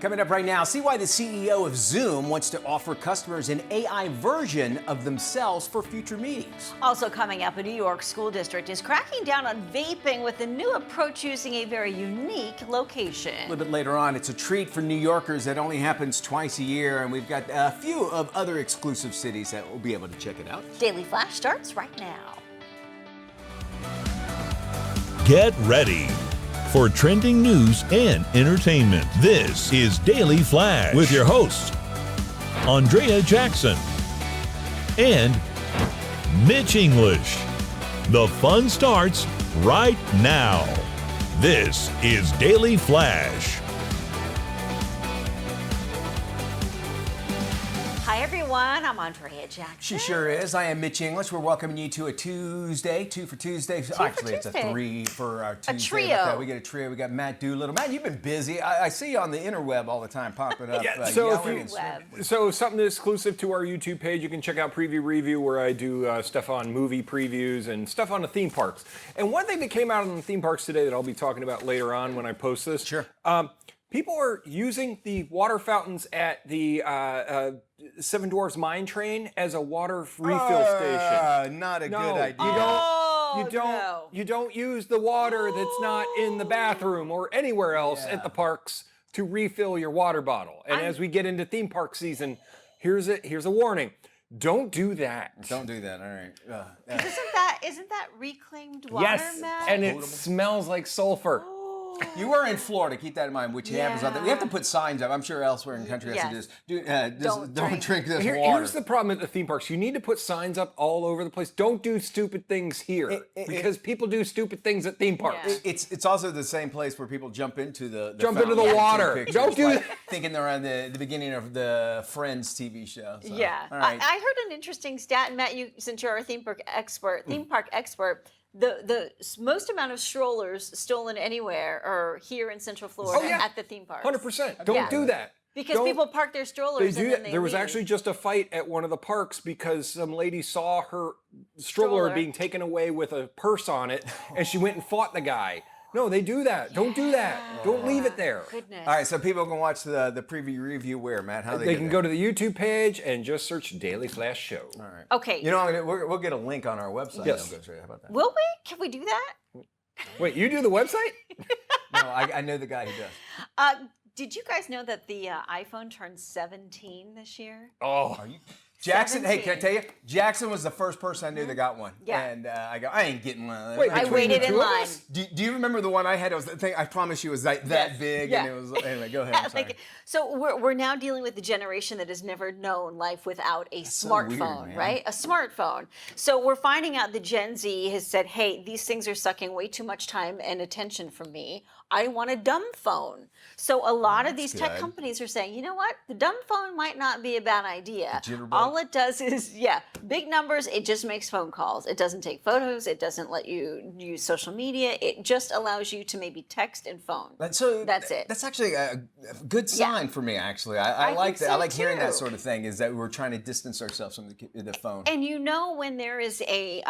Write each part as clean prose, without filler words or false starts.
Coming up right now, see why the CEO of Zoom wants to offer customers an AI version of themselves for future meetings. Also coming up, a New York school district is cracking down on vaping with a new approach using a very unique location. A little bit later on, it's a treat for New Yorkers that only happens twice a year, and we've got a few of other exclusive cities that will be able to check it out. Daily Flash starts right now. Get ready for trending news and entertainment. This is Daily Flash with your hosts, Andrea Jackson and Mitch English. The fun starts right now. This is Daily Flash. Hi everyone, I'm Andrea Jackson. She sure is. I am Mitch English. We're welcoming you to a Tuesday, two for Tuesday. Actually, it's a three for our Tuesday. A trio. We get a trio. We got Matt Doolittle. Matt, you've been busy. I see you on the interweb all the time popping up. Yeah, so something exclusive to our YouTube page, you can check out Preview Review, where I do stuff on movie previews and stuff on the theme parks. And one thing that came out on the theme parks today that I'll be talking about later on when I post this. Sure. People are using the water fountains at the Seven Dwarfs Mine Train as a water refill station. Not a No, good idea. You don't use the water that's not in the bathroom or anywhere else at the parks to refill your water bottle. And as we get into theme park season, here's a warning. Don't do that. Don't do that. All right. Isn't that reclaimed water, Yes, Matt? and it smells like sulfur. You were in Florida. Keep that in mind, which happens out there. We have to put signs up. I'm sure elsewhere in the country has to don't drink this water. Here's the problem at the theme parks. You need to put signs up all over the place. Don't do stupid things here because people do stupid things at theme parks. It's also the same place where people jump into the water. Don't do that. Thinking they're on the beginning of the Friends TV show. So. Yeah. All right. I heard an interesting stat, and Matt, since you're a theme park expert, the most amount of strollers stolen anywhere are here in Central Florida at the theme parks. 100%. Don't do that. Because people park their strollers and then they There was leave. actually just a fight at one of the parks because some lady saw her stroller being taken away with a purse on it, and she went and fought the guy. No, they do that. Don't do that. Don't leave it there. Goodness. All right, so people can watch the preview review where, Matt? How They can go to the YouTube page and just search Daily Flash Show. All right. Okay. You know, we'll get a link on our website. Yes. How about that? Will we? Can we do that? Wait, you do the website? No, I know the guy who does. Did you guys know that the iPhone turned 17 this year? Oh. Are you? Jackson, 17. hey, can I tell you? Jackson was the first person I knew that got one. Yeah. And I ain't getting one of those. Wait, I between waited the in two of line. us? Do you remember the one I had? It was the thing. I promise you, it was that big, Yeah. and it was. Anyway, go ahead. I'm sorry. So we're now dealing with the generation that has never known life without a smartphone, weird, right? A smartphone. So we're finding out the Gen Z has said, hey, these things are sucking way too much time and attention from me. I want a dumb phone. So a lot of these tech good. companies are saying, you know what? The dumb phone might not be a bad idea. Jitterbug? All it does is, big numbers. It just makes phone calls. It doesn't take photos. It doesn't let you use social media. It just allows you to maybe text and phone. So that's it. That's actually a good sign for me. Actually, I like think that. so I like hearing that too. sort of thing. Is that we're trying to distance ourselves from the phone. And you know when there is a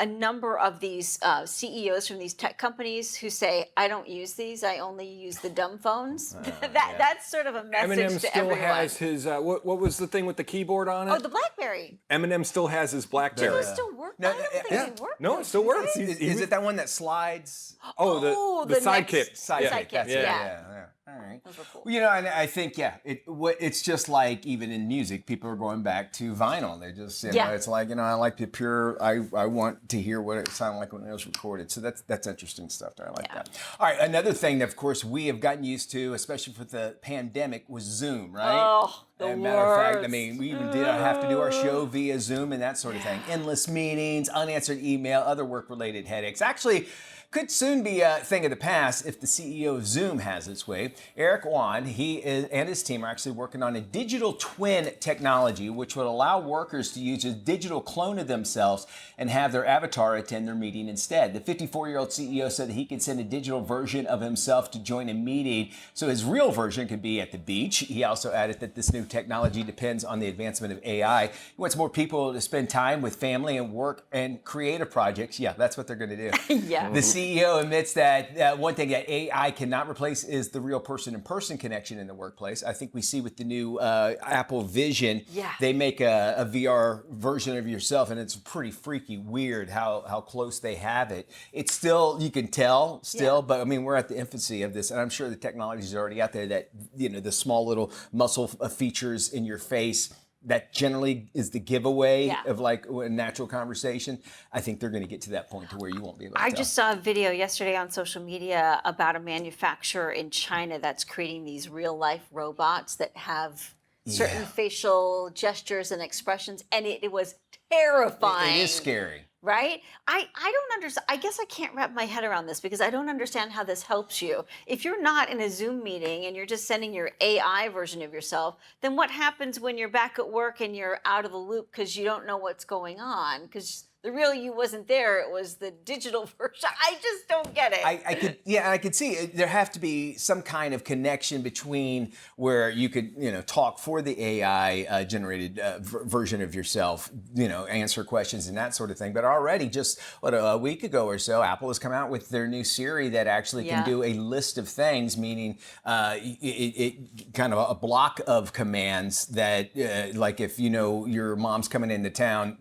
number of these CEOs from these tech companies who say, I don't use these, I only use the dumb phones. That's sort of a message Eminem to still everyone. has his, what was the thing with the keyboard on it? Oh, the BlackBerry. Eminem still has his BlackBerry. Does it still work? No, I don't think it works. No, it still works. Is it that one that slides? Oh, the sidekick. Sidekick, That's it. yeah. All right. Those were cool. Well, you know, and I think it's just like even in music, people are going back to vinyl. They're just it's like I like the pure. I want to hear what it sounded like when it was recorded. So that's interesting stuff. I like that. All right, another thing that of course we have gotten used to, especially with the pandemic, was Zoom, right? Oh, the As a matter of fact, I worst. mean, we even did have to do our show via Zoom and that sort of thing. Endless meetings, unanswered email, other work-related headaches. Actually, could soon be a thing of the past if the CEO of Zoom has its way. Eric Wan, and his team are actually working on a digital twin technology, which would allow workers to use a digital clone of themselves and have their avatar attend their meeting instead. The 54-year-old CEO said that he could send a digital version of himself to join a meeting, so his real version could be at the beach. He also added that this new technology depends on the advancement of AI. He wants more people to spend time with family and work and creative projects. Yeah, that's what they're going to do. Yeah. The CEO admits that one thing that AI cannot replace is the real person-in-person connection in the workplace. I think we see with the new Apple Vision, they make a VR version of yourself, and it's pretty freaky weird how close they have it. It's still, you can tell still, but I mean, we're at the infancy of this, and I'm sure the technology is already out there that, you know, the small little muscle features in your face that generally is the giveaway of like a natural conversation. I think they're going to get to that point to where you won't be able to I tell. just saw a video yesterday on social media about a manufacturer in China that's creating these real life robots that have certain facial gestures and expressions, and it was terrifying. It is scary. Right? I don't understand. I guess I can't wrap my head around this because I don't understand how this helps you. If you're not in a Zoom meeting and you're just sending your AI version of yourself, then what happens when you're back at work and you're out of the loop because you don't know what's going on? Because the real you wasn't there. It was the digital version. I just don't get it. I could see it. There have to be some kind of connection between where you could, you know, talk for the AI generated version of yourself, you know, answer questions and that sort of thing. But already, just a week ago or so, Apple has come out with their new Siri that actually can do a list of things, meaning it kind of a block of commands that, like if you know your mom's coming into town,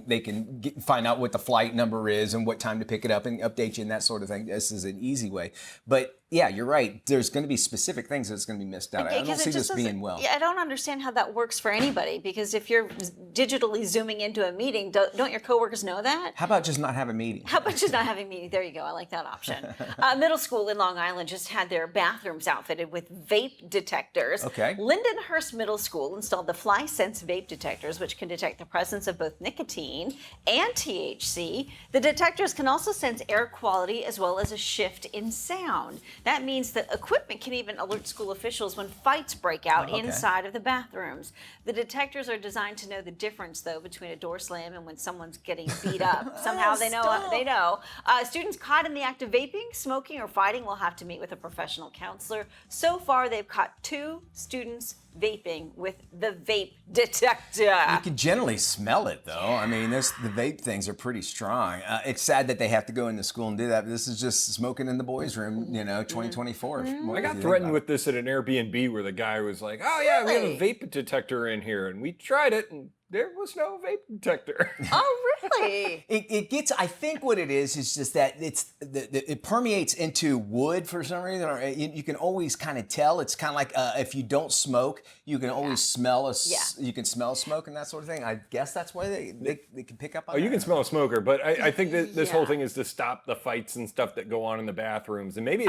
they can find out what the flight number is and what time to pick it up and update you and that sort of thing. This is an easy way. But yeah, you're right. There's going to be specific things that's going to be missed out. I don't see this being well. Yeah, I don't understand how that works for anybody because if you're digitally zooming into a meeting, don't your coworkers know that? How about just not have a meeting? How about just not having a meeting? There you go. I like that option. Middle school in Long Island just had their bathrooms outfitted with vape detectors. Okay. Lindenhurst Middle School installed the FlySense vape detectors, which can detect the presence of both nicotine and THC. The detectors can also sense air quality as well as a shift in sound. That means that equipment can even alert school officials when fights break out inside of the bathrooms. The detectors are designed to know the difference, though, between a door slam and when someone's getting beat up. Somehow they know. They know. Students caught in the act of vaping, smoking, or fighting will have to meet with a professional counselor. So far, they've caught 2 students vaping with the vape detector. You can generally smell it, though. I mean, the vape things are pretty strong. It's sad that they have to go into school and do that, but this is just smoking in the boys' room, you know, 2024. I got threatened with this at an Airbnb where the guy was like, oh yeah, we have a vape detector in here, and we tried it, and there was no vape detector. Oh, really? It gets, I think what it is just that it permeates into wood for some reason, or you can always kind of tell. It's kind of like if you don't smoke, you can always smell you can smell smoke and that sort of thing. I guess that's why they can pick up on that. You can smell a smoker, but I think that this whole thing is to stop the fights and stuff that go on in the bathrooms. And maybe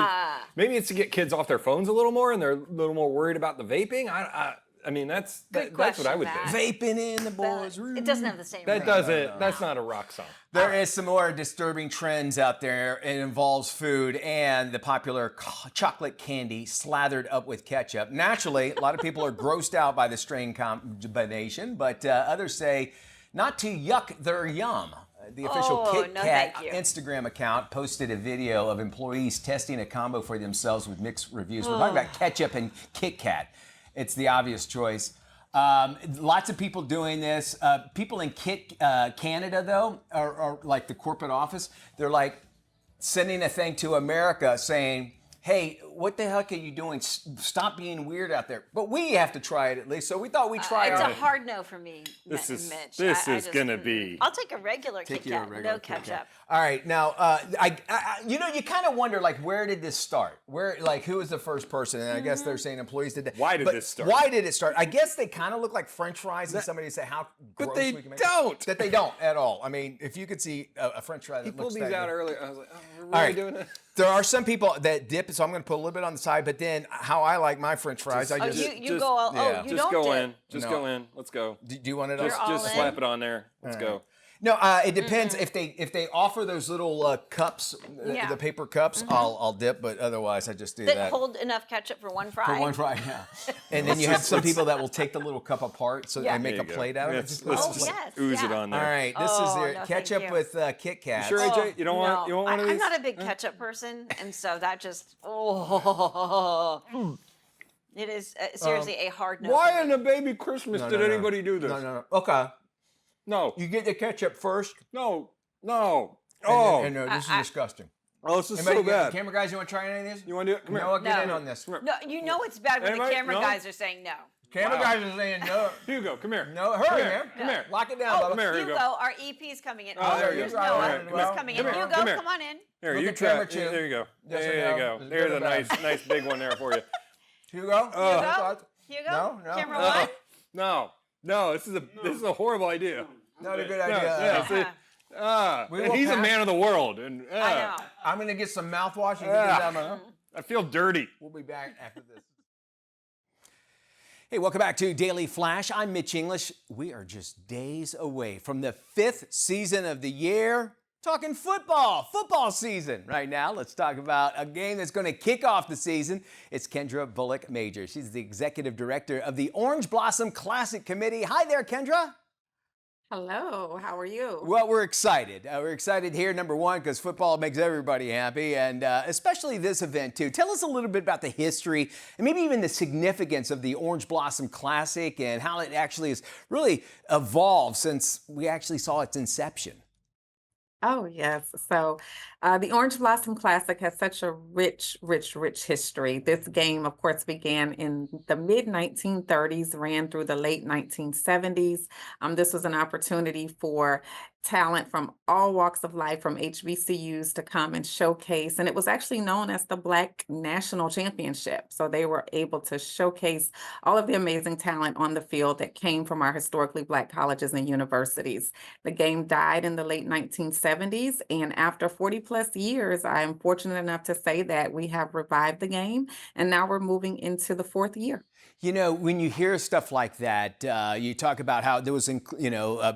it's to get kids off their phones a little more, and they're a little more worried about the vaping. I mean, that's what I would think. Vaping in the boys' room. It doesn't have the same That ring. doesn't. That's not a rock song. There is some more disturbing trends out there. It involves food and the popular chocolate candy slathered up with ketchup. Naturally, a lot of people are grossed out by the strain combination, but others say not to yuck their yum. The official Kit Kat Instagram account posted a video of employees testing a combo for themselves with mixed reviews. We're talking about ketchup and Kit Kat. It's the obvious choice. Lots of people doing this. People in Canada, though, are like the corporate office. They're like sending a thing to America saying, hey, what the heck are you doing? Stop being weird out there. But we have to try it at least. So we thought we'd try it. It's a hard no for me, Mitch. This is going to be. I'll take a regular Kit Kat, no ketchup. All right, now, you kind of wonder, like, where did this start? Who was the first person? And I guess they're saying employees did that. Why did this start? Why did it start? I guess they kind of look like French fries, and somebody say how gross we can make don't. That they don't at all. I mean, if you could see a French fry that He looks pulled these out earlier. I was like, oh, we're really doing it? There are some people that dip, so I'm going to put a little bit on the side, but then how I like my French fries, you just go all, you just don't go dip. in. Just go in. Let's go. Do you want it Just slap it on there. Let's go. No, it depends. If they offer those little cups, the paper cups, I'll dip. But otherwise, I just do that. That hold enough ketchup for one fry. For one fry, yeah. And then you have some people that will take the little cup apart, so they make a plate out of it. Let's just ooze it on there. All right, this is their ketchup with Kit Kat. Sure, AJ? You don't want one of these? I'm not a big ketchup person, and so that just it is seriously a hard no. Why in the baby Christmas did anybody do this? No. Okay. No. You get the ketchup first. No. Oh. And this is disgusting. Oh, this is Anybody, so bad. Camera guys, you want to try any of this? You want to do it? Come here. Noah, get No. in on this. Come here. No, you know it's bad when Anybody? the camera No? guys are saying no. Camera Wow. guys are saying no. Hugo, come here. No, hurry, Come here. man. Come here. Lock it down, Bubba. Come here. Hugo, Hugo. our EP's coming in. Oh, there you there's go. Noah. All right, come He's here. coming Come in. here. Hugo, Come here. come on in. Here, Look you at try. camera two. There you go. Yes or There no? you go. Is There's good a or bad? nice big one there for you. Hugo? Hugo? Hugo? No, no. Camera No. one? No, this is a horrible idea. Not a good No, idea. yeah, see, We and will he's a pass. man of the world, and I know. I'm going to get some mouthwash and get this out of my mouth. I feel dirty. We'll be back after this. Hey, welcome back to Daily Flash. I'm Mitch English. We are just days away from the 5th season of the year. Talking football season right now. Let's talk about a game that's going to kick off the season. It's Kendra Bulluck-Major. She's the executive director of the Orange Blossom Classic Committee. Hi there, Kendra. Hello, how are you? Well, we're excited. We're excited here, number one, because football makes everybody happy, and especially this event, too. Tell us a little bit about the history and maybe even the significance of the Orange Blossom Classic and how it actually has really evolved since we actually saw its inception. Oh, yes. So the Orange Blossom Classic has such a rich history. This game, of course, began in the mid-1930s, ran through the late 1970s. This was an opportunity for talent from all walks of life, from HBCUs, to come and showcase. And it was actually known as the Black National Championship. So they were able to showcase all of the amazing talent on the field that came from our historically Black colleges and universities. The game died in the late 1970s. And after 40 plus years, I am fortunate enough to say that we have revived the game. And now we're moving into the 4th year. You know, when you hear stuff like that, you talk about how there was,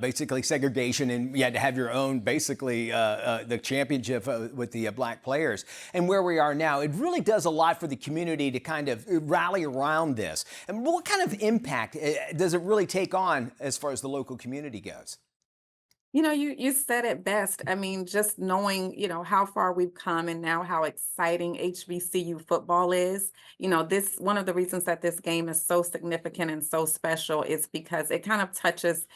basically segregation, and you had to have your own, basically, the championship with the Black players. And where we are now, it really does a lot for the community to kind of rally around this. And what kind of impact does it really take on as far as the local community goes? You know, you said it best. I mean, just knowing, how far we've come and now how exciting HBCU football is. This one of the reasons that this game is so significant and so special is because it kind of touches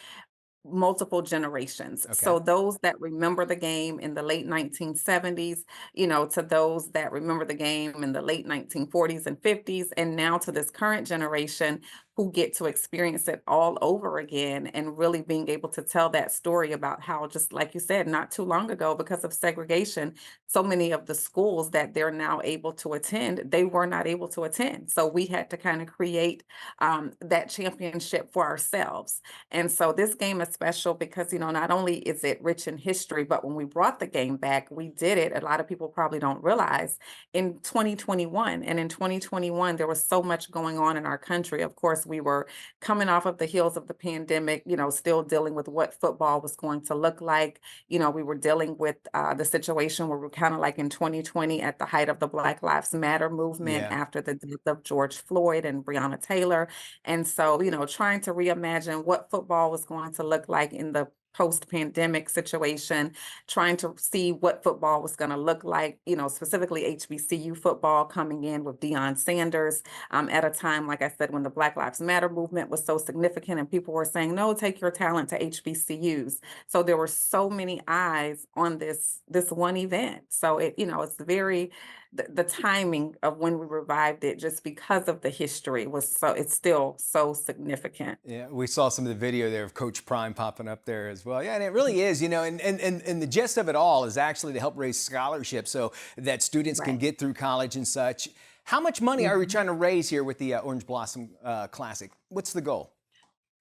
multiple generations. Okay. So those that remember the game in the late 1970s, to those that remember the game in the late 1940s and 50s, and now to this current generation who get to experience it all over again, and really being able to tell that story about how, just like you said, not too long ago, because of segregation, so many of the schools that they're now able to attend, they were not able to attend. So we had to kind of create that championship for ourselves. And so this game is special because, not only is it rich in history, but when we brought the game back, we did it, a lot of people probably don't realize, in 2021. And in 2021, there was so much going on in our country. Of course, we were coming off of the heels of the pandemic, still dealing with what football was going to look like. We were dealing with the situation where we're kind of like in 2020 at the height of the Black Lives Matter movement, Yeah. after the death of George Floyd and Breonna Taylor. And so, trying to reimagine what football was going to look like in the post-pandemic situation, trying to see what football was going to look like, specifically HBCU football, coming in with Deion Sanders at a time, like I said, when the Black Lives Matter movement was so significant and people were saying, no, take your talent to HBCUs. So there were so many eyes on this one event. So it's very, the timing of when we revived it, just because of the history, it's still so significant. Yeah, we saw some of the video there of Coach Prime popping up there as well. Yeah, and it really is, and the gist of it all is actually to help raise scholarships so that students can Right. get through college and such. How much money are we trying to raise here with the Orange Blossom Classic? What's the goal?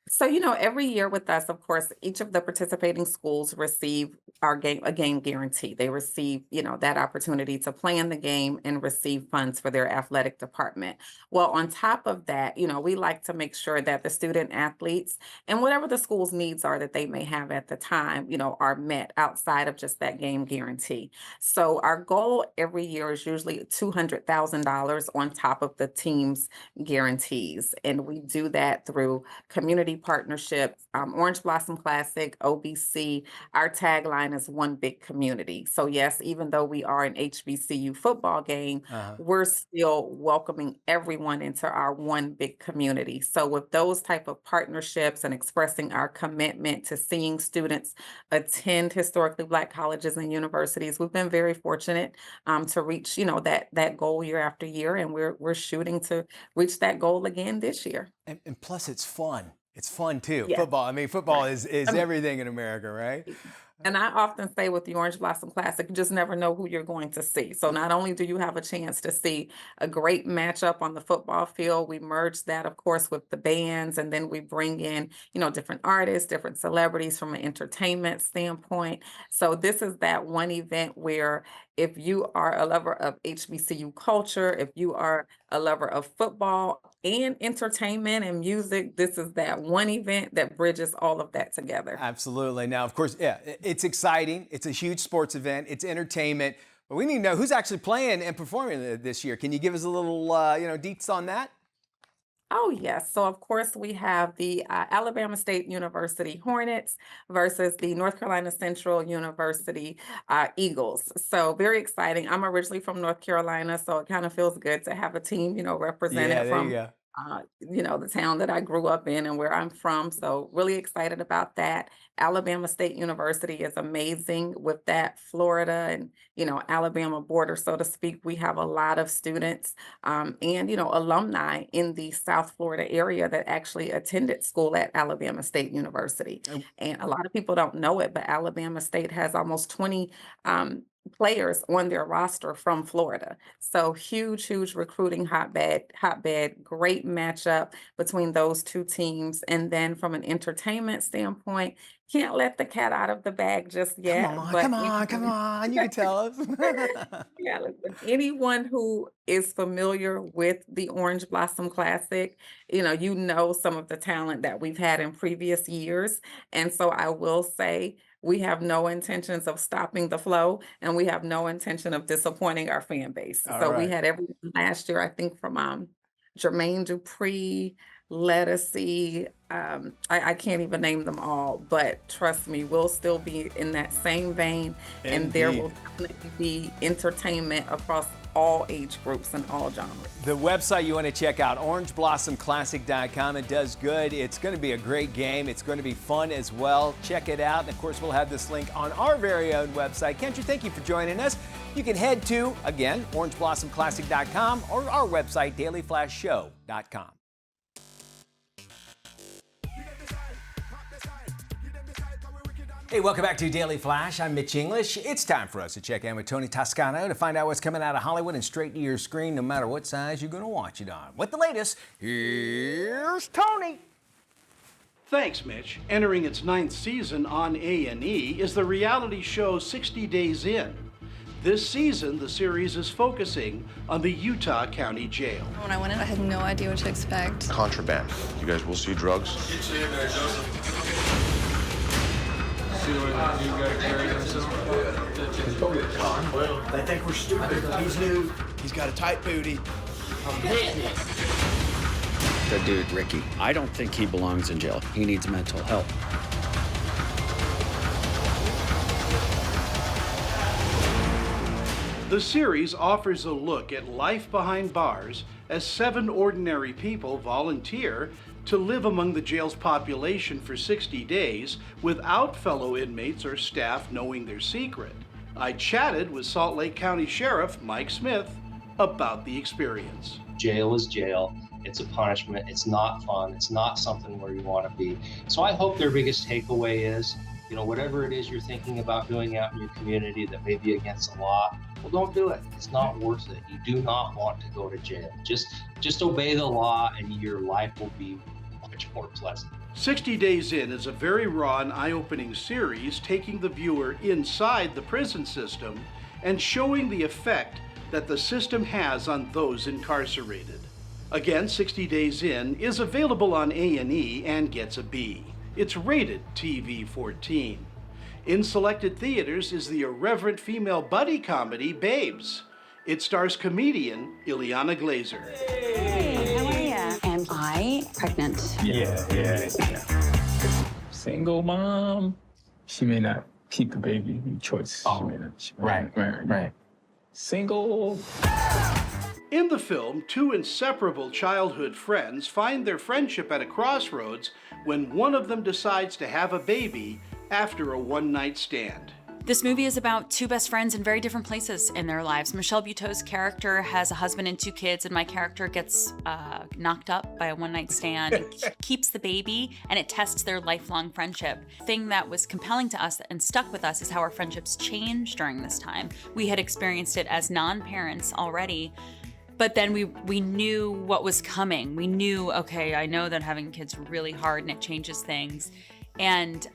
So, every year with us, of course, each of the participating schools receive a game guarantee. They receive, that opportunity to play in the game and receive funds for their athletic department. Well, on top of that, we like to make sure that the student athletes and whatever the school's needs are that they may have at the time, are met outside of just that game guarantee. So our goal every year is usually $200,000 on top of the team's guarantees. And we do that through community many partnerships. Orange Blossom Classic, OBC, our tagline is one big community. So yes, even though we are an HBCU football game, we're still welcoming everyone into our one big community. So with those type of partnerships and expressing our commitment to seeing students attend historically Black colleges and universities, we've been very fortunate to reach, that goal year after year, and we're shooting to reach that goal again this year. And plus, it's fun. It's fun too. Yeah. Football. I mean, football Right. is I mean, everything in America, right? And I often say with the Orange Blossom Classic, you just never know who you're going to see. So not only do you have a chance to see a great matchup on the football field, we merge that, of course, with the bands, and then we bring in, different artists, different celebrities from an entertainment standpoint. So this is that one event where if you are a lover of HBCU culture, if you are a lover of football and entertainment and music, this is that one event that bridges all of that together. Absolutely. Now, of course, yeah, it's exciting. It's a huge sports event. It's entertainment. But we need to know who's actually playing and performing this year. Can you give us a little, deets on that? Oh, yes. So, of course, we have the Alabama State University Hornets versus the North Carolina Central University Eagles. So, very exciting. I'm originally from North Carolina, so it kind of feels good to have a team, represented Yeah, there from, you go. the town that I grew up in and where I'm from. So, really excited about that. Alabama State University is amazing with that Florida and, Alabama border, so to speak. We have a lot of students and, alumni in the South Florida area that actually attended school at Alabama State University. And a lot of people don't know it, but Alabama State has almost 20 players on their roster from Florida. So huge recruiting hotbed, great matchup between those two teams. And then from an entertainment standpoint, can't let the cat out of the bag just yet. Come on, you can tell us. Yeah, listen, anyone who is familiar with the Orange Blossom Classic, some of the talent that we've had in previous years. And so I will say we have no intentions of stopping the flow, and we have no intention of disappointing our fan base. All So we right. had everyone last year, I think, from Jermaine Dupree, Lettucey, I can't even name them all, but trust me, we'll still be in that same vein, and there Indeed. will definitely be entertainment across all age groups and all genres. The website you want to check out, orangeblossomclassic.com. It does good. It's going to be a great game. It's going to be fun as well. Check it out. And of course, we'll have this link on our very own website. Kendra, thank you for joining us. You can head to, again, orangeblossomclassic.com or our website, dailyflashshow.com. Hey, welcome back to Daily Flash. I'm Mitch English. It's time for us to check in with Tony Toscano to find out what's coming out of Hollywood and straight to your screen, no matter what size you're going to watch it on. With the latest, here's Tony. Thanks, Mitch. Entering its 9th season on A&E is the reality show 60 Days In. This season, the series is focusing on the Utah County Jail. When I went in, I had no idea what to expect. Contraband. You guys will see drugs. Well, they think we're stupid. He's new. He's got a tight booty. The dude, Ricky, I don't think he belongs in jail. He needs mental help. The series offers a look at life behind bars as 7 ordinary people volunteer to live among the jail's population for 60 days without fellow inmates or staff knowing their secret. I chatted with Salt Lake County Sheriff Mike Smith about the experience. Jail is jail. It's a punishment. It's not fun. It's not something where you want to be. So I hope their biggest takeaway is, whatever it is you're thinking about doing out in your community that may be against the law, well, don't do it. It's not worth it. You do not want to go to jail. Just obey the law and your life will be much more pleasant. 60 Days In is a very raw and eye-opening series taking the viewer inside the prison system and showing the effect that the system has on those incarcerated. Again, 60 Days In is available on A&E and gets a B. It's rated TV-14. In selected theaters is the irreverent female buddy comedy Babes. It stars comedian Ileana Glazer. Hey, how are you? And I pregnant. Yeah. Single mom, she may not keep the baby choice. Oh, right. Single. In the film, two inseparable childhood friends find their friendship at a crossroads when one of them decides to have a baby after a one-night stand. This movie is about two best friends in very different places in their lives. Michelle Buteau's character has a husband and two kids, and my character gets knocked up by a one-night stand. It keeps the baby, and it tests their lifelong friendship. The thing that was compelling to us and stuck with us is how our friendships changed during this time. We had experienced it as non-parents already, but then we knew what was coming. We knew, okay, I know that having kids is really hard and it changes things. And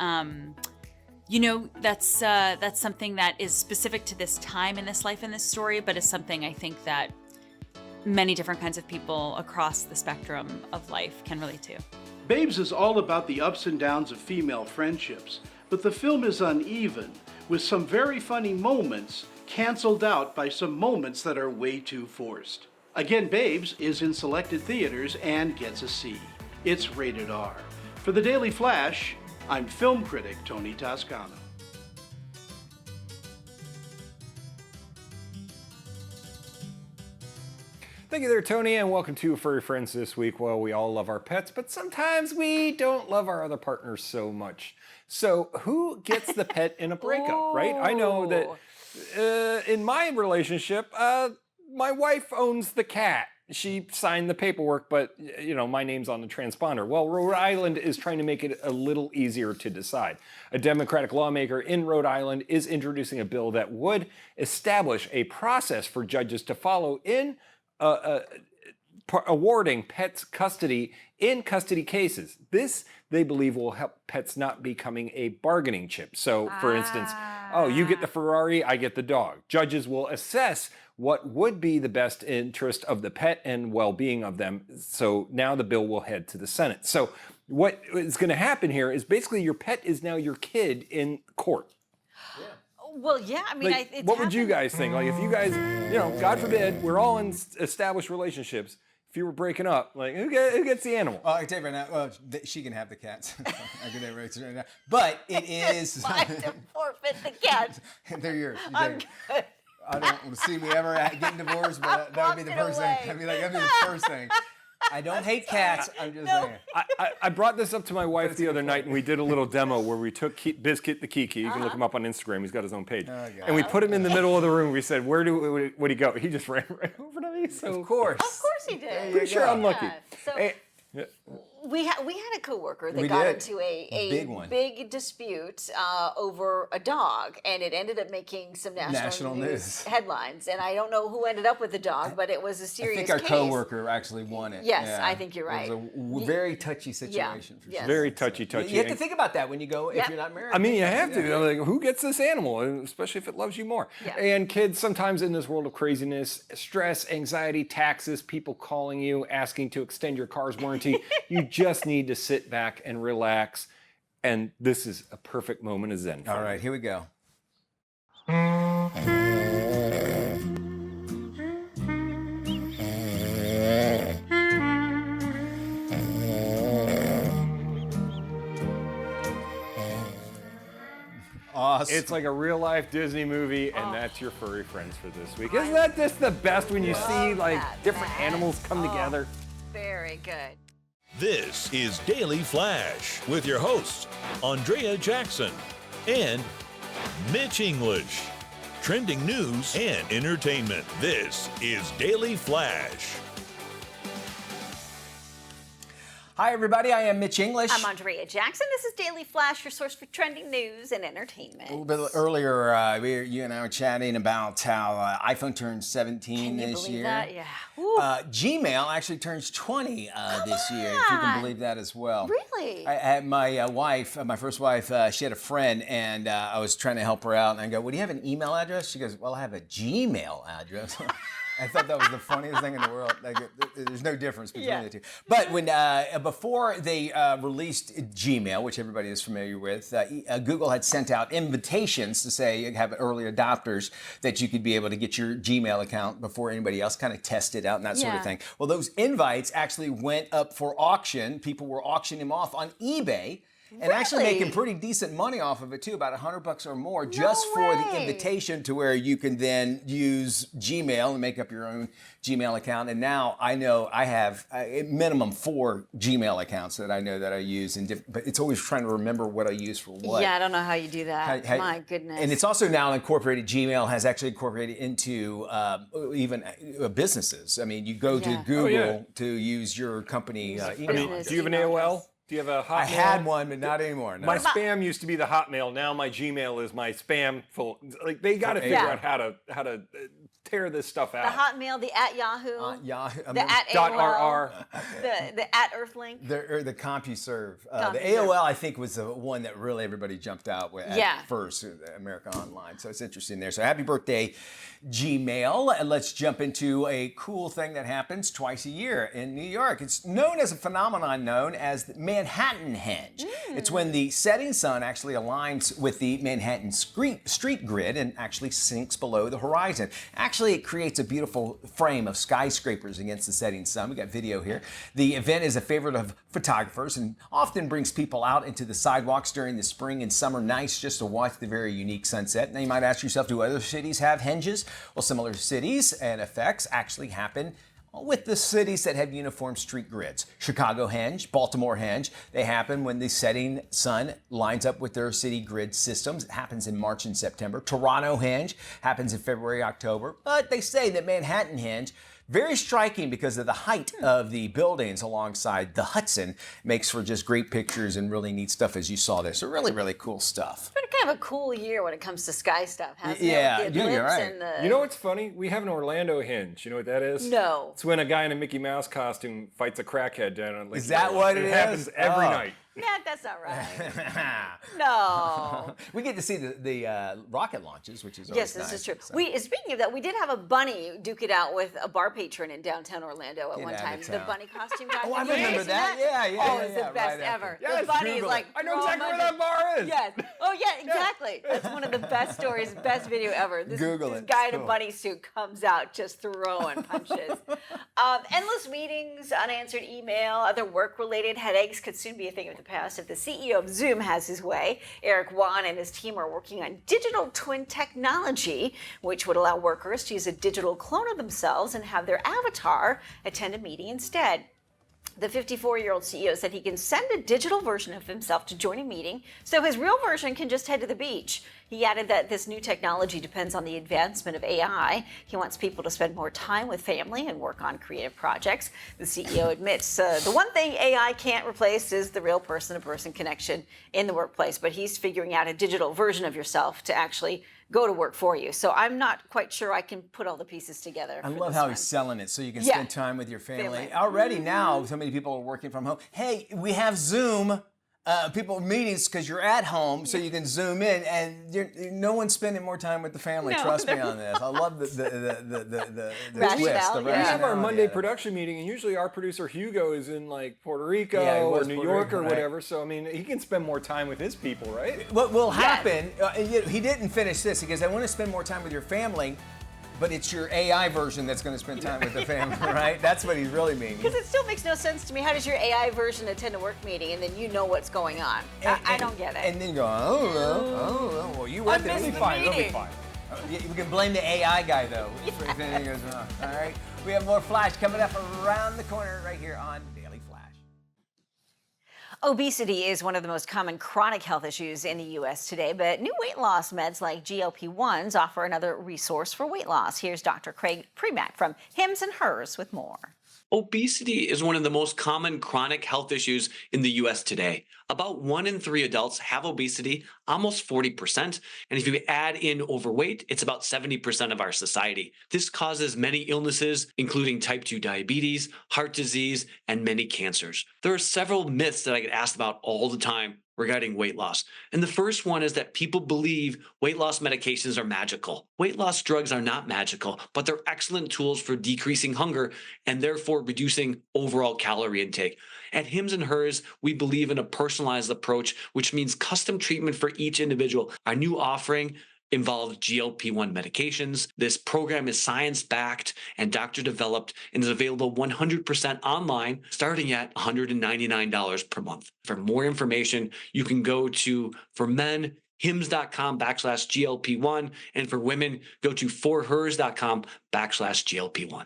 that's something that is specific to this time in this life in this story, but is something I think that many different kinds of people across the spectrum of life can relate to. Babes is all about the ups and downs of female friendships, but the film is uneven, with some very funny moments canceled out by some moments that are way too forced. Again, Babes is in selected theaters and gets a C. It's rated R. For the Daily Flash, I'm film critic Tony Toscano. Thank you there, Tony, and welcome to Furry Friends this week. Well, we all love our pets, but sometimes we don't love our other partners so much. So who gets the pet in a breakup, right? I know that in my relationship, my wife owns the cat. She signed the paperwork, but my name's on the transponder. Well, Rhode Island is trying to make it a little easier to decide. A Democratic lawmaker in Rhode Island is introducing a bill that would establish a process for judges to follow in awarding pets custody in custody cases. This, they believe, will help pets not becoming a bargaining chip. So, for instance, you get the Ferrari, I get the dog. Judges will assess what would be the best interest of the pet and well-being of them. So now the bill will head to the Senate. So what is going to happen here is basically your pet is now your kid in court. Well, yeah, I mean, what would you guys think? Like, if you guys, God forbid, we're all in established relationships. If you were breaking up, like, who gets the animal? I can tell you right now, she can have the cats. I can tell you right now. But it is. I have to forfeit the cats. They're yours. I'm good. I don't want to see me ever getting divorced, but that would be the first thing. That'd be the first thing. I don't hate cats. I'm just saying. I brought this up to my wife the other night, and we did a little demo where we took Biscuit the Kiki. You can look him up on Instagram. He's got his own page. And we put him in the middle of the room. We said, where would he go? He just ran right over to me. So of course he did. Pretty sure I'm lucky. We had a coworker that got into a big dispute over a dog, and it ended up making some national news headlines. And I don't know who ended up with the dog, but it was a serious case. I think our coworker actually won it. Yes, I think you're right. It was a very touchy situation. For sure. Very touchy. You have to think about that when you go, if you're not married. I mean, you have to. Like, who gets this animal, especially if it loves you more? Yeah. And kids, sometimes in this world of craziness, stress, anxiety, taxes, people calling you, asking to extend your car's warranty, you just need to sit back and relax. And this is a perfect moment of Zen. All right, here we go. Awesome. It's like a real-life Disney movie, and that's your furry friends for this week. Isn't that just the best when you see different animals come together? Very good. This is Daily Flash with your hosts, Andrea Jackson and Mitch English. Trending news and entertainment. This is Daily Flash. Hi, everybody. I am Mitch English. I'm Andrea Jackson. This is Daily Flash, your source for trending news and entertainment. A little bit earlier, you and I were chatting about how iPhone turns 17 this year. That? Yeah. Gmail actually turns 20 this year, if you can believe that as well. Really? I had my wife, my first wife, she had a friend, and I was trying to help her out, and I go, well, do you have an email address? She goes, well, I have a Gmail address. I thought that was the funniest thing in the world. Like, there's no difference between the two. But when before they released Gmail, which everybody is familiar with, Google had sent out invitations to say you have early adopters that you could be able to get your Gmail account before anybody else, kind of test it out and that sort of thing. Well, those invites actually went up for auction. People were auctioning them off on eBay. And actually making pretty decent money off of it too, about $100 or more, just for the invitation to where you can then use Gmail and make up your own Gmail account. And now I know I have minimum 4 Gmail accounts that I know that I use, but it's always trying to remember what I use for what. Yeah, I don't know how you do that. My goodness. And it's also now incorporated, Gmail has actually incorporated into even businesses. I mean, you go to Google to use your company email. I mean, do you have an AOL? Do you have a Hotmail? I had one, but not anymore. No. My spam used to be the Hotmail. Now my Gmail is my spam full. Like they got to figure out how to tear this stuff out. The Hotmail, the at Yahoo, Yahoo, the at .rr, the at Earthlink, the CompuServe. The AOL, I think, was the one that really everybody jumped out with at first, America Online. So it's interesting there. So happy birthday, Gmail. And let's jump into a cool thing that happens twice a year in New York. It's known as a phenomenon known as the Manhattan Henge. It's when the setting sun actually aligns with the Manhattan street grid and actually sinks below the horizon. Actually, it creates a beautiful frame of skyscrapers against the setting sun. We got video here. The event is a favorite of photographers and often brings people out into the sidewalks during the spring and summer nights just to watch the very unique sunset. Now you might ask yourself, do other cities have henges? Well, similar cities and effects actually happen with the cities that have uniform street grids. Chicago Henge, Baltimore Henge, they happen when the setting sun lines up with their city grid systems. It happens in March and September. Toronto Henge happens in February, October. But they say that Manhattan Henge, very striking because of the height of the buildings alongside the Hudson, makes for just great pictures and really neat stuff as you saw there. So really, really cool stuff. It's been kind of a cool year when it comes to sky stuff, hasn't it? With the you're right. And the... You know what's funny? We have an Orlando Henge. You know what that is? No. It's when a guy in a Mickey Mouse costume fights a crackhead down on Lake. Is that what it is? It happens every night. Yeah, that's not right. No. We get to see the rocket launches, which is yes, always this is true. So. Speaking of that, we did have a bunny duke it out with a bar patron in downtown Orlando at one time. The bunny costume guy. Oh, I remember that. Yeah. Oh, it's the best ever. Yes, the bunny's like, I know exactly where that bar is. Yes. Oh, yeah, exactly. That's one of the best stories, best video ever. This guy in a bunny suit comes out just throwing punches. Endless meetings, unanswered email, other work-related headaches could soon be a thing of the past if the CEO of Zoom has his way. Eric Wan and his team are working on digital twin technology, which would allow workers to use a digital clone of themselves and have their avatar attend a meeting instead. The 54-year-old CEO said he can send a digital version of himself to join a meeting, so his real version can just head to the beach. He added that this new technology depends on the advancement of AI. He wants people to spend more time with family and work on creative projects. The CEO admits the one thing AI can't replace is the real person-to-person connection in the workplace, but he's figuring out a digital version of yourself to actually go to work for you. So I'm not quite sure I can put all the pieces together. I love how he's selling it so you can spend time with your family. Already now, so many people are working from home. Hey, we have Zoom. Meetings because you're at home, so you can zoom in, and no one's spending more time with the family. Trust me on this. I love the twist. We have our Monday production meeting, and usually our producer Hugo is in like Puerto Rico or New York or whatever. So I mean, he can spend more time with his people, right? What will happen? He didn't finish this. He goes, "I want to spend more time with your family." But it's your AI version that's going to spend time with the family, right? That's what he's really meaning. Because it still makes no sense to me. How does your AI version attend a work meeting and then you know what's going on? I don't get it. And then you go, oh, well, you went there. It'll be fine. It'll be fine. We can blame the AI guy, though. If anything goes wrong. All right? We have more Flash coming up around the corner right here on Daily Flash. Obesity is one of the most common chronic health issues in the U.S. today, but new weight loss meds like GLP-1s offer another resource for weight loss. Here's Dr. Craig Premack from Hims and Hers with more. Obesity is one of the most common chronic health issues in the U.S. today. About 1 in 3 adults have obesity, almost 40%. And if you add in overweight, it's about 70% of our society. This causes many illnesses, including type 2 diabetes, heart disease, and many cancers. There are several myths that I get asked about all the time regarding weight loss. And the first one is that people believe weight loss medications are magical. Weight loss drugs are not magical, but they're excellent tools for decreasing hunger and therefore reducing overall calorie intake. At Hims and Hers, we believe in a personalized approach, which means custom treatment for each individual. Our new offering involves GLP-1 medications. This program is science-backed and doctor-developed and is available 100% online, starting at $199 per month. For more information, you can go to, for men, hims.com/GLP-1, and for women, go to forhers.com/GLP-1.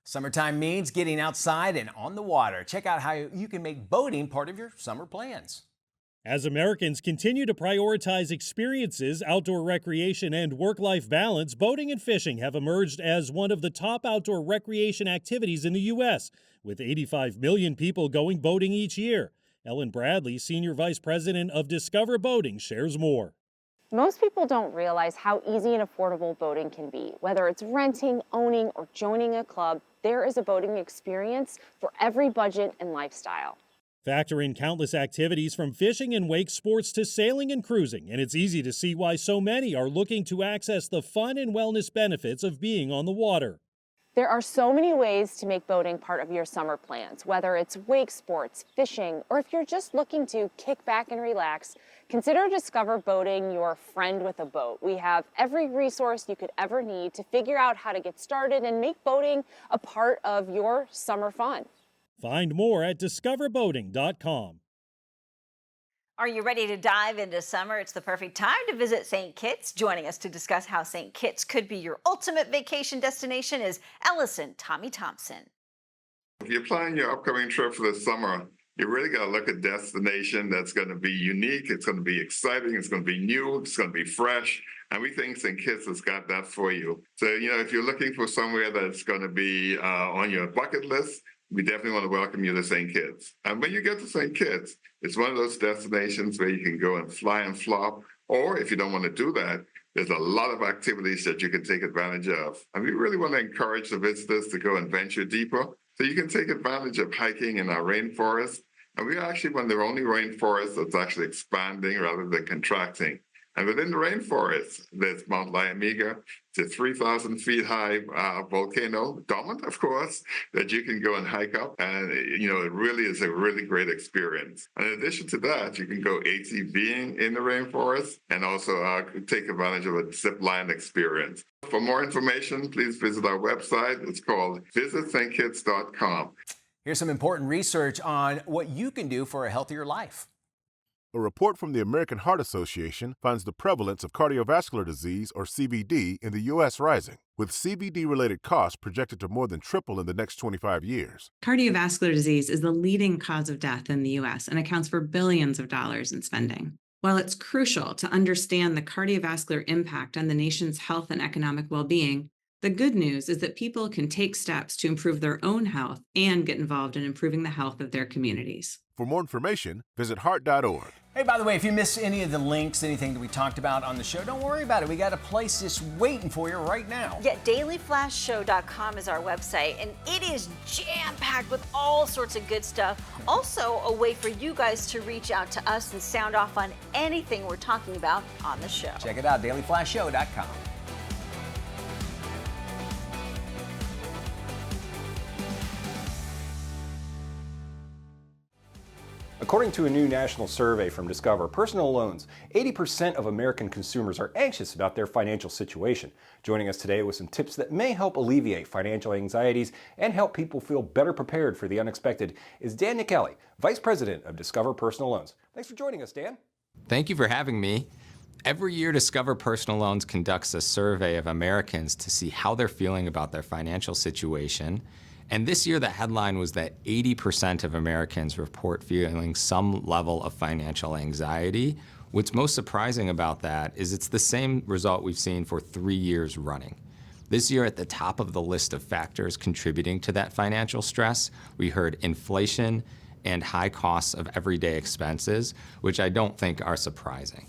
Summertime means getting outside and on the water. Check out how you can make boating part of your summer plans. As Americans continue to prioritize experiences, outdoor recreation, and work-life balance, boating and fishing have emerged as one of the top outdoor recreation activities in the U.S., with 85 million people going boating each year. Ellen Bradley, Senior Vice President of Discover Boating, shares more. Most people don't realize how easy and affordable boating can be. Whether it's renting, owning, or joining a club, there is a boating experience for every budget and lifestyle. Factor in countless activities from fishing and wake sports to sailing and cruising, and it's easy to see why so many are looking to access the fun and wellness benefits of being on the water. There are so many ways to make boating part of your summer plans, whether it's wake sports, fishing, or if you're just looking to kick back and relax, consider Discover Boating your friend with a boat. We have every resource you could ever need to figure out how to get started and make boating a part of your summer fun. Find more at discoverboating.com. Are you ready to dive into summer? It's the perfect time to visit St. Kitts. Joining us to discuss how St. Kitts could be your ultimate vacation destination is Ellison Tommy Thompson. If you're planning your upcoming trip for the summer, you really got to look at a destination that's going to be unique, it's going to be exciting, it's going to be new, it's going to be fresh, and we think St. Kitts has got that for you. So, if you're looking for somewhere that's going to be on your bucket list, we definitely want to welcome you to St. Kitts. And when you get to St. Kitts, it's one of those destinations where you can go and fly and flop, or if you don't want to do that, there's a lot of activities that you can take advantage of. And we really want to encourage the visitors to go and venture deeper. So you can take advantage of hiking in our rainforest. And we're actually one of the only rainforests that's actually expanding rather than contracting. And within the rainforest, there's Mount Liamiga. It's a 3,000 feet high volcano, dormant, of course, that you can go and hike up. And, it really is a really great experience. And in addition to that, you can go ATVing in the rainforest and also take advantage of a zip line experience. For more information, please visit our website. It's called visitstkids.com. Here's some important research on what you can do for a healthier life. A report from the American Heart Association finds the prevalence of cardiovascular disease, or CVD, in the U.S. rising, with CVD-related costs projected to more than triple in the next 25 years. Cardiovascular disease is the leading cause of death in the U.S. and accounts for billions of dollars in spending. While it's crucial to understand the cardiovascular impact on the nation's health and economic well-being, the good news is that people can take steps to improve their own health and get involved in improving the health of their communities. For more information, visit heart.org. Hey, by the way, if you missed any of the links, anything that we talked about on the show, don't worry about it. We got a place just waiting for you right now. Yeah, dailyflashshow.com is our website, and it is jam-packed with all sorts of good stuff. Also, a way for you guys to reach out to us and sound off on anything we're talking about on the show. Check it out, dailyflashshow.com. According to a new national survey from Discover Personal Loans, 80% of American consumers are anxious about their financial situation. Joining us today with some tips that may help alleviate financial anxieties and help people feel better prepared for the unexpected is Dan Nickelli, Vice President of Discover Personal Loans. Thanks for joining us, Dan. Thank you for having me. Every year, Discover Personal Loans conducts a survey of Americans to see how they're feeling about their financial situation. And this year, the headline was that 80% of Americans report feeling some level of financial anxiety. What's most surprising about that is it's the same result we've seen for 3 years running. This year, at the top of the list of factors contributing to that financial stress, we heard inflation and high costs of everyday expenses, which I don't think are surprising.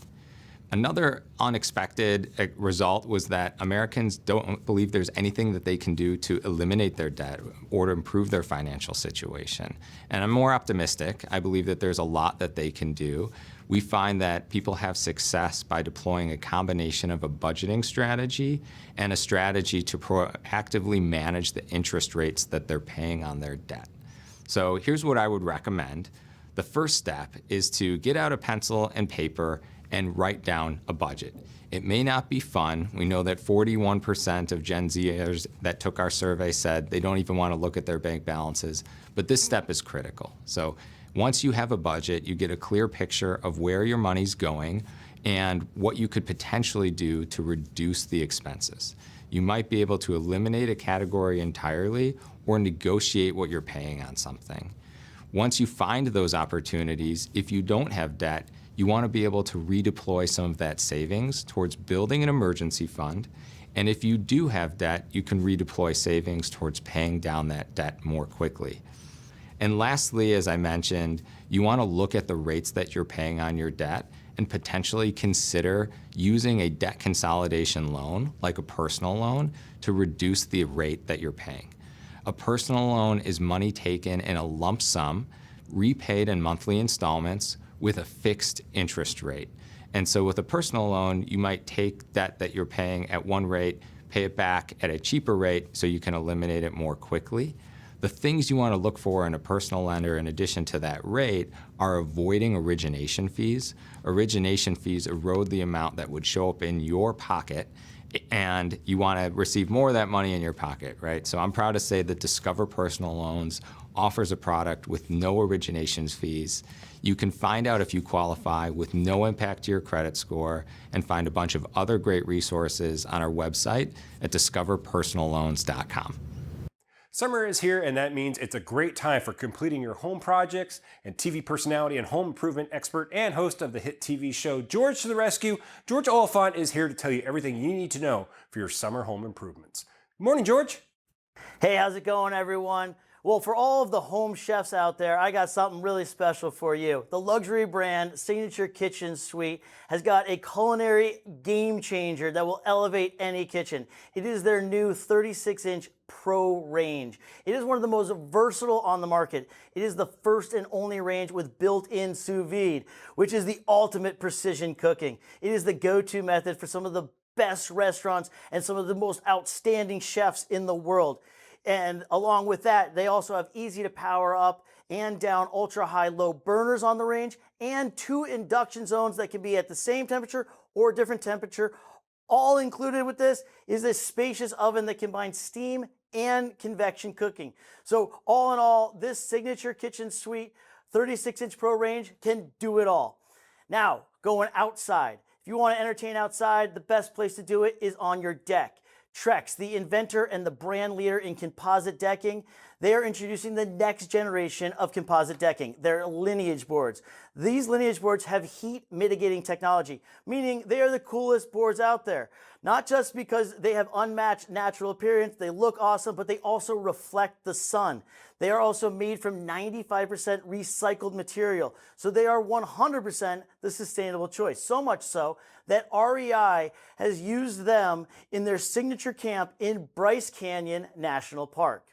Another unexpected result was that Americans don't believe there's anything that they can do to eliminate their debt or to improve their financial situation. And I'm more optimistic. I believe that there's a lot that they can do. We find that people have success by deploying a combination of a budgeting strategy and a strategy to proactively manage the interest rates that they're paying on their debt. So here's what I would recommend. The first step is to get out a pencil and paper and write down a budget. It may not be fun. We know that 41% of Gen Zers that took our survey said they don't even want to look at their bank balances, but this step is critical. So once you have a budget, you get a clear picture of where your money's going and what you could potentially do to reduce the expenses. You might be able to eliminate a category entirely or negotiate what you're paying on something. Once you find those opportunities, if you don't have debt, you want to be able to redeploy some of that savings towards building an emergency fund. And if you do have debt, you can redeploy savings towards paying down that debt more quickly. And lastly, as I mentioned, you want to look at the rates that you're paying on your debt and potentially consider using a debt consolidation loan, like a personal loan, to reduce the rate that you're paying. A personal loan is money taken in a lump sum, repaid in monthly installments, with a fixed interest rate. And so with a personal loan, you might take debt that you're paying at one rate, pay it back at a cheaper rate so you can eliminate it more quickly. The things you want to look for in a personal lender in addition to that rate are avoiding origination fees. Origination fees erode the amount that would show up in your pocket, and you want to receive more of that money in your pocket, right? So I'm proud to say that Discover Personal Loans offers a product with no originations fees. You can find out if you qualify with no impact to your credit score and find a bunch of other great resources on our website at discoverpersonalloans.com. Summer is here, and that means it's a great time for completing your home projects. And TV personality and home improvement expert and host of the hit TV show George to the Rescue, George Oliphant is here to tell you everything you need to know for your summer home improvements. Good morning, George. Hey, how's it going, everyone? Well, for all of the home chefs out there, I got something really special for you. The luxury brand Signature Kitchen Suite has got a culinary game changer that will elevate any kitchen. It is their new 36-inch Pro range. It is one of the most versatile on the market. It is the first and only range with built-in sous vide, which is the ultimate precision cooking. It is the go-to method for some of the best restaurants and some of the most outstanding chefs in the world. And along with that, they also have easy to power up and down ultra high low burners on the range and 2 induction zones that can be at the same temperature or different temperature. All included with this is this spacious oven that combines steam and convection cooking. So all in all, this Signature Kitchen Suite 36-inch Pro range can do it all. Now, going outside. If you want to entertain outside, the best place to do it is on your deck. Trex, the inventor and the brand leader in composite decking, they are introducing the next generation of composite decking, their lineage boards. These lineage boards have heat mitigating technology, meaning they are the coolest boards out there. Not just because they have unmatched natural appearance, they look awesome, but they also reflect the sun. They are also made from 95% recycled material, so they are 100% the sustainable choice. So much so that REI has used them in their signature camp in Bryce Canyon National Park.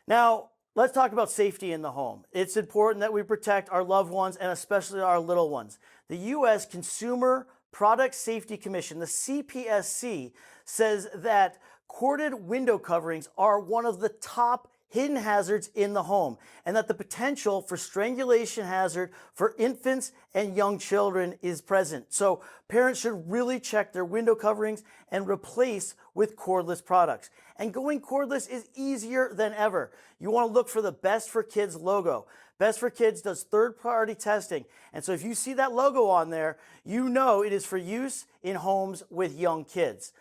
Now, let's talk about safety in the home. It's important that we protect our loved ones and especially our little ones. The U.S. Consumer Product Safety Commission, the CPSC, says that corded window coverings are one of the top hidden hazards in the home, and that the potential for strangulation hazard for infants and young children is present. So parents should really check their window coverings and replace with cordless products. And going cordless is easier than ever. You want to look for the Best for Kids logo. Best for Kids does third-party testing, and so if you see that logo on there, you know it is for use in homes with young kids.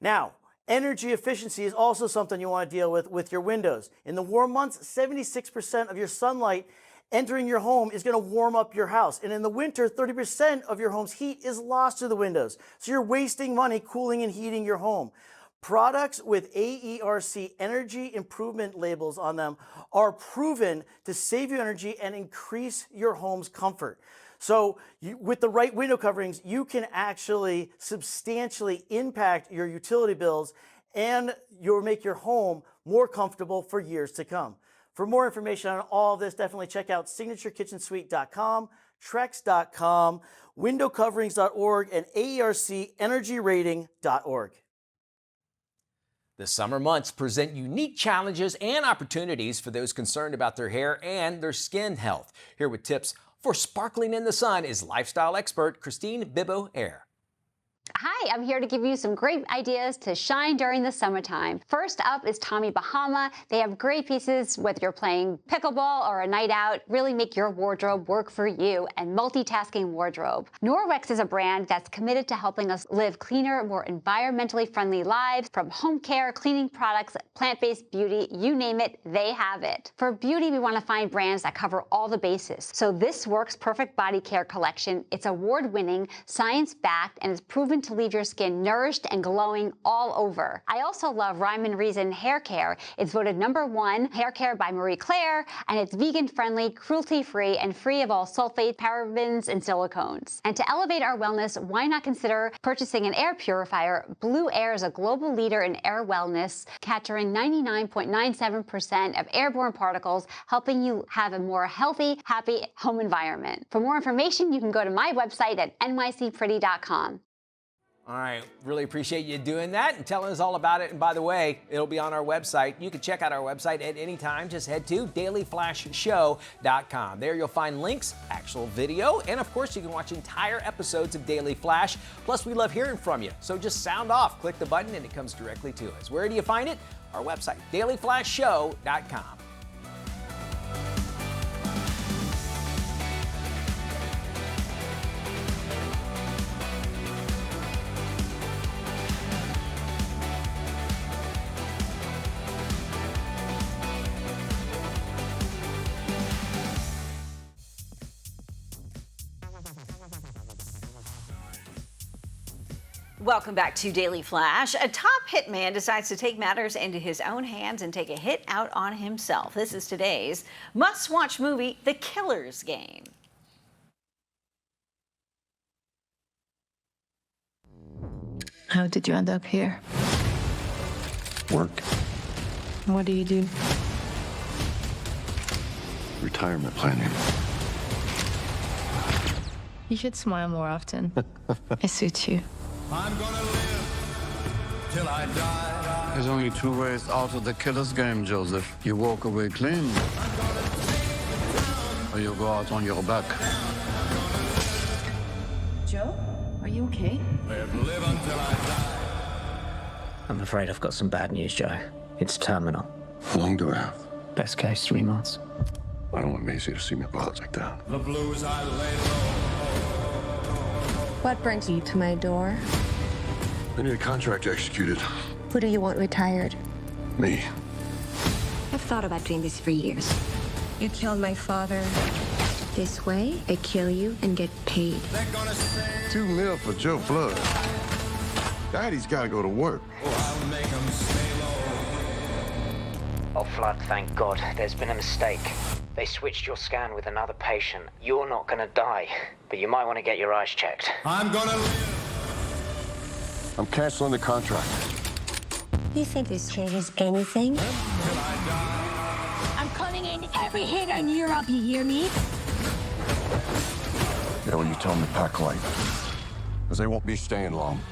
Now, energy efficiency is also something you want to deal with your windows. In the warm months, 76% of your sunlight entering your home is going to warm up your house. And in the winter, 30% of your home's heat is lost through the windows. So you're wasting money cooling and heating your home. Products with AERC energy improvement labels on them are proven to save you energy and increase your home's comfort. So with the right window coverings, you can actually substantially impact your utility bills and you'll make your home more comfortable for years to come. For more information on all of this, definitely check out signaturekitchensuite.com, trex.com, windowcoverings.org, and AERCenergyrating.org. The summer months present unique challenges and opportunities for those concerned about their hair and their skin health. Here with tips for sparkling in the sun is lifestyle expert Christine Bibbo-Ayer. Hi, I'm here to give you some great ideas to shine during the summertime. First up is Tommy Bahama. They have great pieces whether you're playing pickleball or a night out. Really make your wardrobe work for you and multitasking wardrobe. Norwex is a brand that's committed to helping us live cleaner, more environmentally friendly lives. From home care, cleaning products, plant-based beauty, you name it, they have it. For beauty, we want to find brands that cover all the bases. So this Works Perfect Body Care Collection, it's award-winning, science-backed, and is proven to leave your skin nourished and glowing all over. I also love Rhyme and Reason Hair Care. It's voted #1 hair care by Marie Claire, and it's vegan-friendly, cruelty-free, and free of all sulfate, parabens, and silicones. And to elevate our wellness, why not consider purchasing an air purifier? Blue Air is a global leader in air wellness, capturing 99.97% of airborne particles, helping you have a more healthy, happy home environment. For more information, you can go to my website at nycpretty.com. All right, really appreciate you doing that and telling us all about it. And by the way, it'll be on our website. You can check out our website at any time. Just head to dailyflashshow.com. There you'll find links, actual video, and of course you can watch entire episodes of Daily Flash. Plus, we love hearing from you. So just sound off, click the button, and it comes directly to us. Where do you find it? Our website, dailyflashshow.com. Welcome back to Daily Flash. A top hitman decides to take matters into his own hands and take a hit out on himself. This is today's must-watch movie, The Killer's Game. How did you end up here? Work. What do you do? Retirement planning. You should smile more often. It suits you. I'm gonna live till I die. There's only two ways out of the killer's game, Joseph. You walk away clean, or you go out on your back. Joe, are you okay? Live until I die. I'm afraid I've got some bad news, Joe. It's terminal. How long do I have? Best case, 3 months. I don't want Maisie to see me box like that. The blues I lay low. What brings you to my door? I need a contract executed. Who do you want retired? Me. I've thought about doing this for years. You killed my father. This way, I kill you and get paid. $2 million for Joe Flood. Daddy's got to go to work. I'll make 'em stay low. Oh, Flood, thank God. There's been a mistake. They switched your scan with another patient. You're not gonna die, but you might want to get your eyes checked. I'm gonna live. I'm canceling the contract. You think this changes anything? I'm calling in every hit on Europe, you hear me? Yeah, when you tell them to pack light. Because they won't be staying long.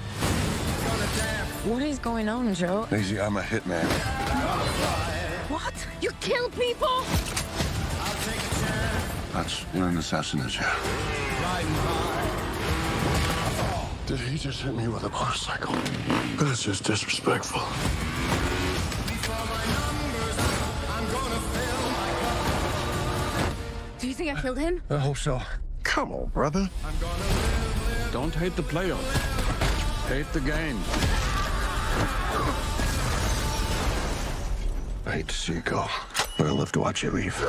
What is going on, Joe? Maisie, I'm a hitman. What? You kill people? That's what an assassin is, yeah. Did he just hit me with a motorcycle? That's just disrespectful. Do you think I killed him? I hope so. Come on, brother. Don't hate the player. Hate the game. I hate to see you go, but I'll live to watch you leave.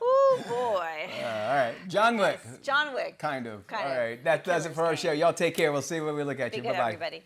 Oh boy. All right, John Wick. John Wick. Kind of. Kind All of. right. That does it for our show. Y'all take care. We'll see when we look at Be you. good, Bye-bye. everybody.